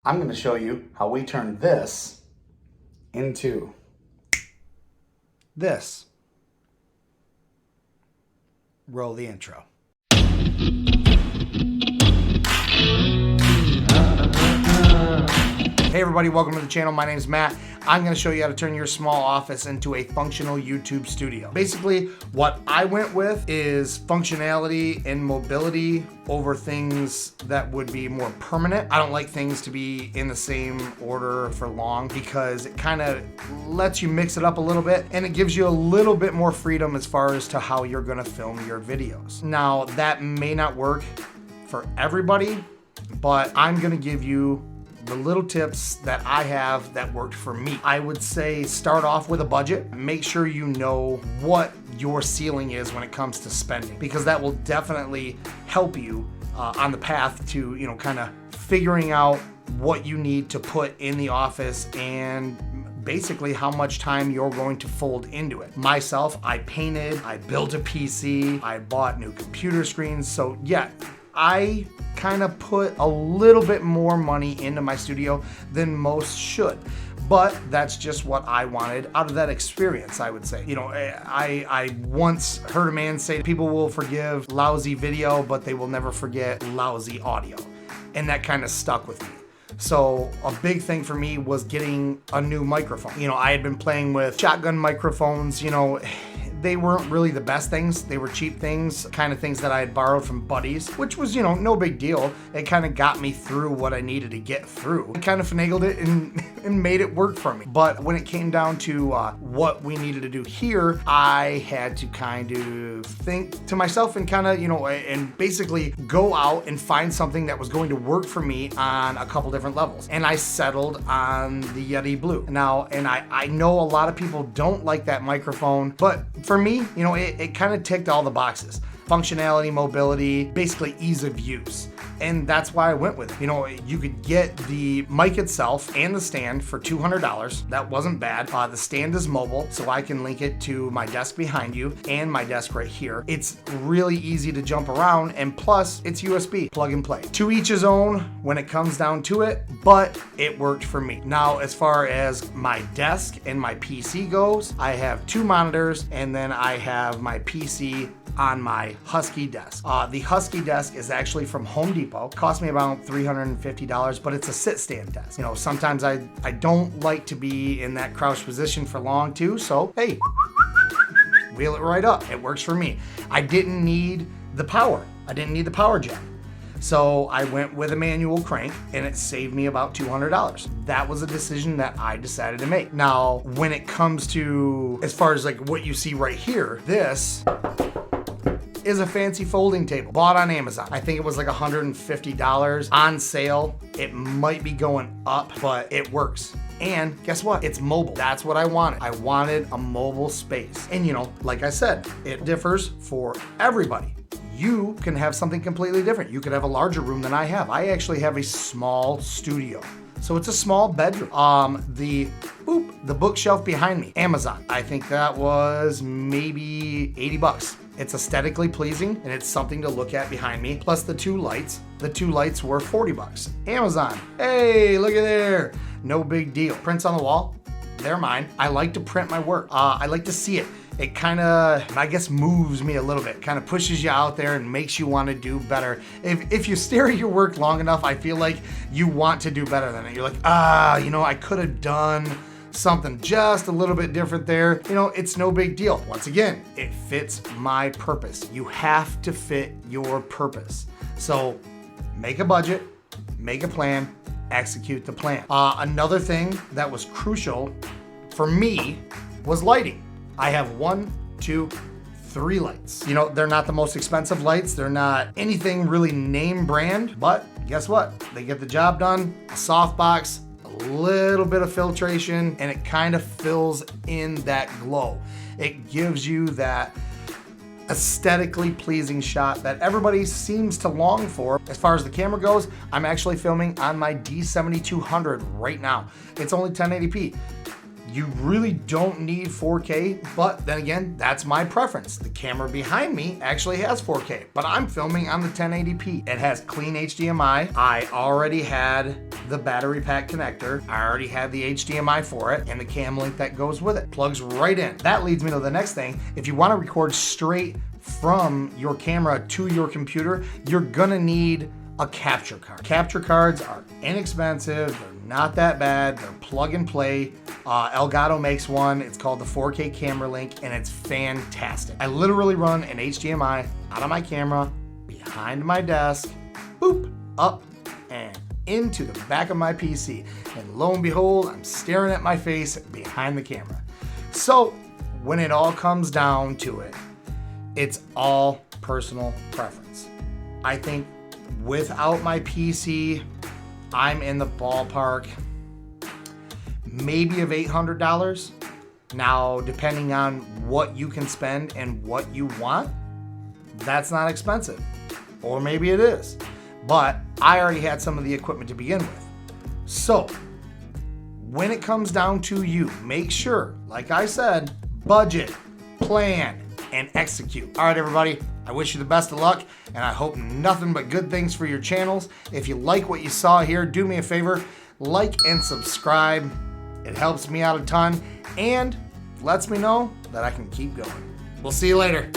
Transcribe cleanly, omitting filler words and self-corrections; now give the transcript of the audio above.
I'm going to show you how we turn this into this. Roll the intro. Hey everybody, welcome to the channel. My name is Matt. I'm going to show you how to turn your small office into a functional YouTube studio. Basically, what I went with is functionality and mobility over things that would be more permanent. I don't like things to be in the same order for long because it kind of lets you mix it up a little bit and it gives you a little bit more freedom as far as to how you're going to film your videos. Now, that may not work for everybody, but I'm going to give you the little tips that I have that worked for me. I would say start off with a budget. Make sure you know what your ceiling is when it comes to spending, because that will definitely help you on the path to, kind of figuring out what you need to put in the office and basically how much time you're going to fold into it. Myself, I painted, I built a PC, I bought new computer screens. So yeah, I kind of put a little bit more money into my studio than most should. But that's just what I wanted out of that experience, I would say. I once heard a man say people will forgive lousy video, but they will never forget lousy audio. And that kind of stuck with me. So a big thing for me was getting a new microphone. I had been playing with shotgun microphones, they weren't really the best things. They were cheap things, kind of things that I had borrowed from buddies, which was, no big deal. It kind of got me through what I needed to get through. I kind of finagled it and made it work for me. But when it came down to what we needed to do here, I had to kind of think to myself and kind of, and basically go out and find something that was going to work for me on a couple different levels. And I settled on the Yeti Blue. Now, and I know a lot of people don't like that microphone, but for me, it kind of ticked all the boxes. Functionality, mobility, basically ease of use. And that's why I went with it. You could get the mic itself and the stand for $200. That wasn't bad. The stand is mobile, so I can link it to my desk behind you and my desk right here. It's really easy to jump around, and plus it's USB, plug and play. To each his own when it comes down to it, but it worked for me. Now, as far as my desk and my PC goes, I have two monitors, and then I have my PC on my Husky desk. The Husky desk is actually from Home Depot. It cost me about $350, but it's a sit-stand desk. Sometimes I don't like to be in that crouched position for long too, so hey, wheel it right up. It works for me. I didn't need the power. I didn't need the power jack. So I went with a manual crank and it saved me about $200. That was a decision that I decided to make. Now, when it comes to, as far as like what you see right here, this is a fancy folding table. Bought on Amazon. I think it was like $150 on sale. It might be going up, but it works. And guess what? It's mobile. That's what I wanted. I wanted a mobile space. And like I said, it differs for everybody. You can have something completely different. You could have a larger room than I have. I actually have a small studio. So it's a small bedroom. The bookshelf behind me, Amazon. I think that was maybe 80 bucks. It's aesthetically pleasing and it's something to look at behind me. Plus the two lights. The two lights were 40 bucks. Amazon. Hey, look at there. No big deal. Prints on the wall. They're mine. I like to print my work. I like to see it. It kind of, I guess, moves me a little bit, kind of pushes you out there and makes you want to do better. If you stare at your work long enough, I feel like you want to do better than it. You're like, I could have done something just a little bit different there. It's no big deal. Once again, it fits my purpose. You have to fit your purpose. So make a budget, make a plan, execute the plan. Another thing that was crucial for me was lighting. I have 1, 2, 3 lights. They're not the most expensive lights. They're not anything really name brand, but guess what? They get the job done. A softbox, a little bit of filtration, and it kind of fills in that glow. It gives you that aesthetically pleasing shot that everybody seems to long for. As far as the camera goes, I'm actually filming on my D7200 right now. It's only 1080p. You really don't need 4K, but then again, that's my preference. The camera behind me actually has 4K, but I'm filming on the 1080p. It has clean HDMI. I already had the battery pack connector. I already had the HDMI for it and the cam link that goes with it. Plugs right in. That leads me to the next thing. If you want to record straight from your camera to your computer, you're gonna need a capture card. Capture cards are inexpensive, they're not that bad, they're plug and play. Elgato makes one, it's called the 4K Camera Link, and it's fantastic. I literally run an HDMI out of my camera, behind my desk, boop, up and into the back of my PC. And lo and behold, I'm staring at my face behind the camera. So when it all comes down to it, it's all personal preference. I think without my PC, I'm in the ballpark maybe of $800. Now, depending on what you can spend and what you want, that's not expensive. Or maybe it is. But I already had some of the equipment to begin with. So, when it comes down to you, make sure, like I said, budget, plan, and execute. All right, everybody, I wish you the best of luck, and I hope nothing but good things for your channels. If you like what you saw here, do me a favor, like and subscribe. It helps me out a ton and lets me know that I can keep going. We'll see you later.